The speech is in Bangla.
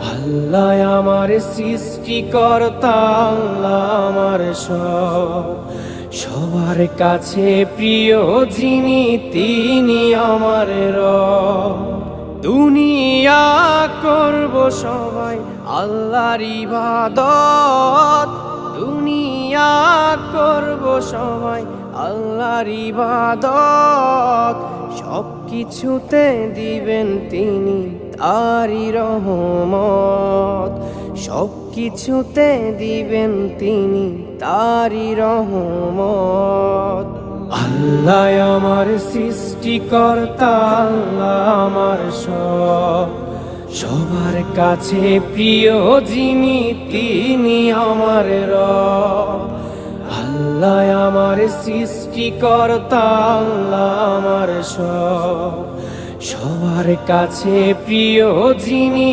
আল্লাহ আমার সৃষ্টিকর্তা, আল্লাহ আমার সব, সবার কাছে প্রিয় যিনি তিনি আমার রব। দুনিয়া করব সবাই আল্লাহর ইবাদত, দুনিয়া করব সবাই আল্লাহর ইবাদত, সব কিছুতে দিবেন তিনি তারই রহমত, সব কিছুতে দিবেন তিনি তারই রহমত। আল্লাহ আমার সৃষ্টিকর্তা, আল্লাহ আমার সব, সবার কাছে প্রিয় যিনি তিনি আমার রব। আল্লাহ আমার সৃষ্টিকর্তা, আল্লাহ আমার সব, সবার কাছে প্রিয় যিনি